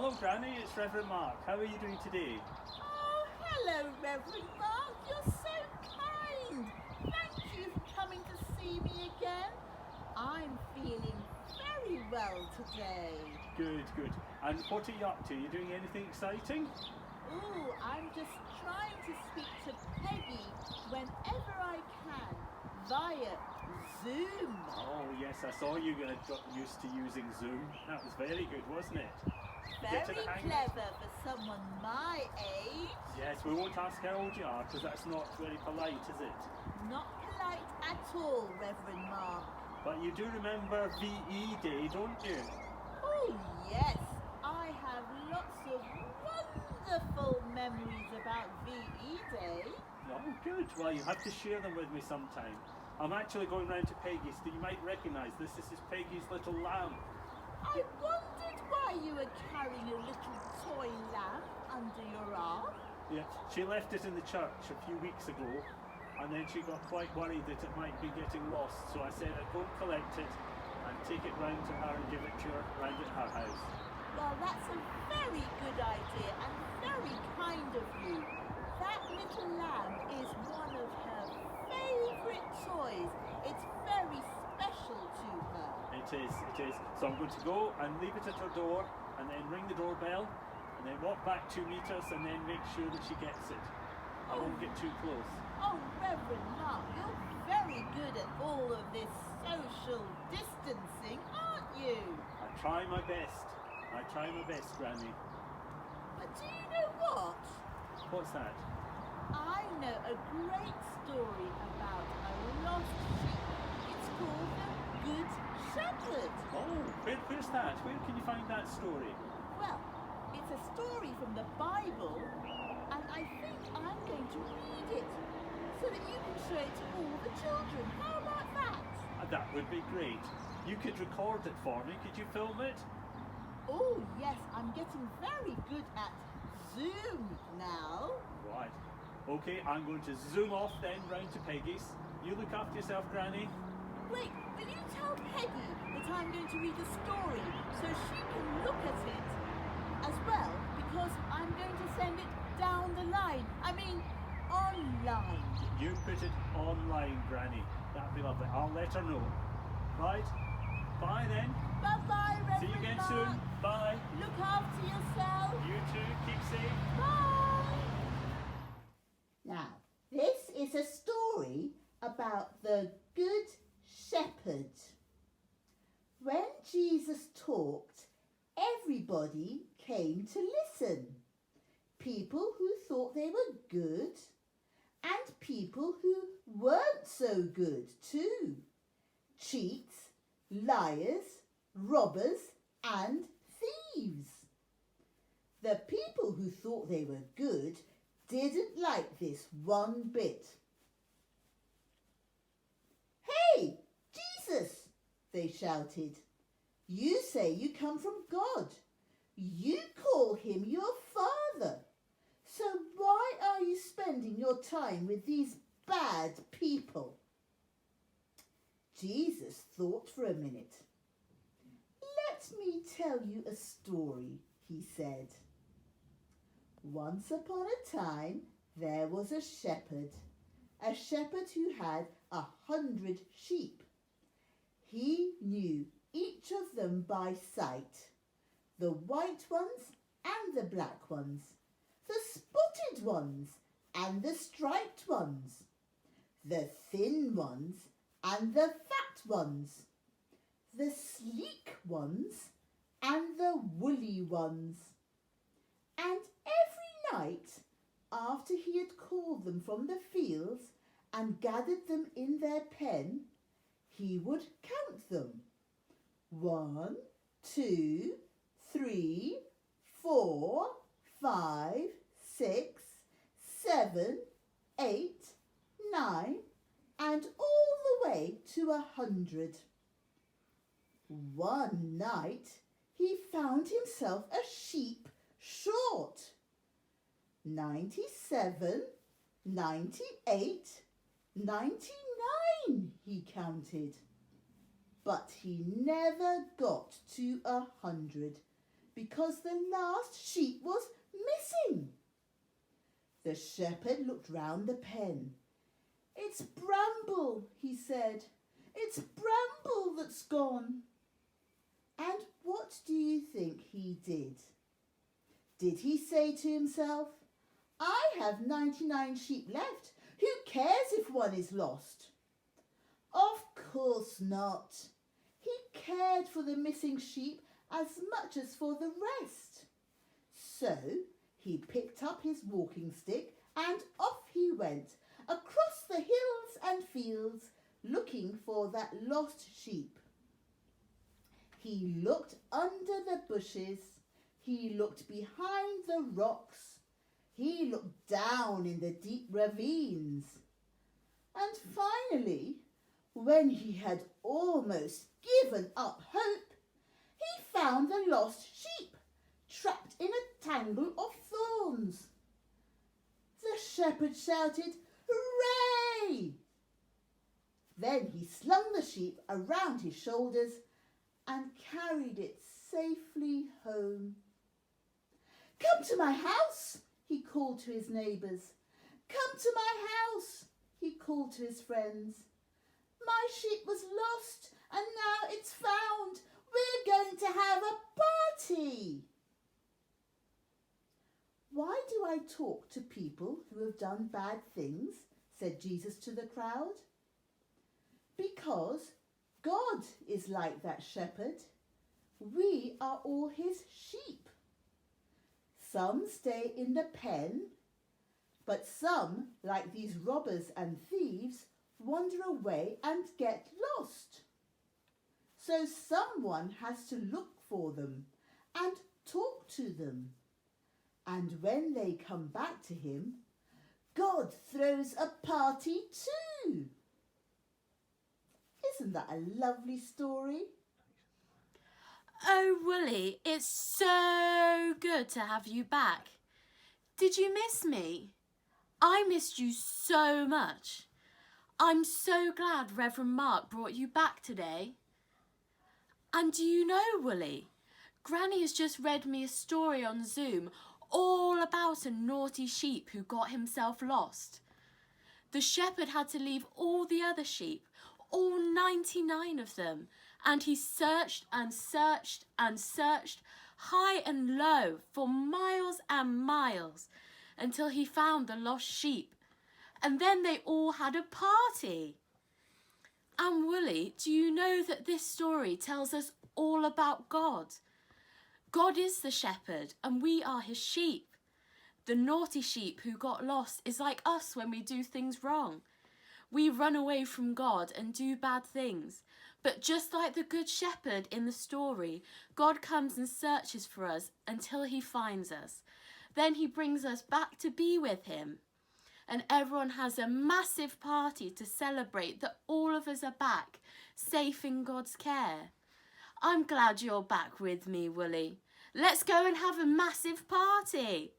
Hello, Granny. It's Reverend Mark. How are you doing today? Oh, hello, Reverend Mark. You're so kind. Thank you for coming to see me again. I'm feeling very well today. Good, good. And what are you up to? You doing anything exciting? Ooh, I'm just trying to speak to Peggy whenever I can via Zoom. Oh, yes, I saw you got used to using Zoom. That was very good, wasn't it? Very clever for someone my age. Yes, we won't ask how old you are because that's not very polite, is it? Not polite at all, Reverend Mark. But you do remember VE Day, don't you? Oh, yes. I have lots of wonderful memories about VE Day. Oh, good. Well, you have to share them with me sometime. I'm actually going round to Peggy's, so you might recognise this. This is Peggy's little lamb. I wondered why you were carrying a little toy lamb under your arm. Yeah, she left it in the church a few weeks ago, and then she got quite worried that it might be getting lost. So I said I'd go and collect it and take it round to her and give it to her round at her house. Well, that's a very good idea and very kind of you. That little lamb is one of her favourite toys. It's very special to her. It is, it is. So I'm going to go and leave it at her door and then ring the doorbell and then walk back 2 meters and then make sure that she gets it. I won't get too close. Oh, Reverend Mark, you're very good at all of this social distancing, aren't you? I try my best. I try my best, Granny. But do you know what? What's that? I know a great story about a lost sheep. It's called the Good Shepherd. Oh, where's that? Where can you find that story? Well, it's a story from the Bible, and I think I'm going to read it so that you can show it to all the children. How about that? That would be great. You could record it for me. Could you film it? Oh, yes, I'm getting very good at Zoom now. Right. Okay, I'm going to zoom off then round to Peggy's. You look after yourself, Granny. Wait, will you tell Peggy that I'm going to read a story so she can look at it as well, because I'm going to send it down the line. I mean, online. You put it online, Granny. That'd be lovely. I'll let her know. Right? Bye then. Bye-bye, Reverend See you again Mark. soon. Bye. Look after yourself. You too. Keep safe. Bye. Now, this is a story about the Good Shepherd. When Jesus talked, everybody came to listen. People who thought they were good and people who weren't so good too. Cheats, liars, robbers and thieves. The people who thought they were good didn't like this one bit. "Hey, Jesus," they shouted. "You say you come from God. You call him your father. So why are you spending your time with these bad people?" Jesus thought for a minute. "Let me tell you a story," he said. "Once upon a time, there was a shepherd who had 100 sheep. He knew each of them by sight, the white ones and the black ones, the spotted ones and the striped ones, the thin ones and the fat ones, the sleek ones and the woolly ones. And every night, after he had called them from the fields and gathered them in their pen, he would count them. 1, 2, 3, 4, 5, 6, 7, 8, 9, and all the way to 100. One night he found himself a sheep short. 97, 98, 99 he counted. But he never got to 100, because the last sheep was missing. The shepherd looked round the pen. "It's Bramble," he said. "It's Bramble that's gone." And what do you think he did? Did he say to himself, "I have 99 sheep left. Who cares if one is lost?" Of course not. He cared for the missing sheep as much as for the rest. So he picked up his walking stick and off he went across the hills and fields looking for that lost sheep. He looked under the bushes, he looked behind the rocks, he looked down in the deep ravines. And finally, when he had almost given up hope, he found the lost sheep trapped in a tangle of thorns. The shepherd shouted, "Hooray!" Then he slung the sheep around his shoulders and carried it safely home. "Come to my house," he called to his neighbours. "Come to my house," he called to his friends. "My sheep was lost and now it's found. We're going to have a party." "Why do I talk to people who have done bad things?" said Jesus to the crowd. "Because God is like that shepherd. We are all his sheep. Some stay in the pen, but some, like these robbers and thieves, wander away and get lost. So someone has to look for them and talk to them. And when they come back to him, God throws a party too." Isn't that a lovely story? Oh, Wooly, it's so good to have you back. Did you miss me? I missed you so much. I'm so glad Reverend Mark brought you back today. And do you know, Wooly, Granny has just read me a story on Zoom all about a naughty sheep who got himself lost. The shepherd had to leave all the other sheep, all 99 of them, and he searched and searched and searched high and low for miles and miles until he found the lost sheep. And then they all had a party. And Wooly, do you know that this story tells us all about God? God is the shepherd and we are his sheep. The naughty sheep who got lost is like us when we do things wrong. We run away from God and do bad things. But just like the good shepherd in the story, God comes and searches for us until he finds us. Then he brings us back to be with him. And everyone has a massive party to celebrate that all of us are back, safe in God's care. I'm glad you're back with me, Wooly. Let's go and have a massive party.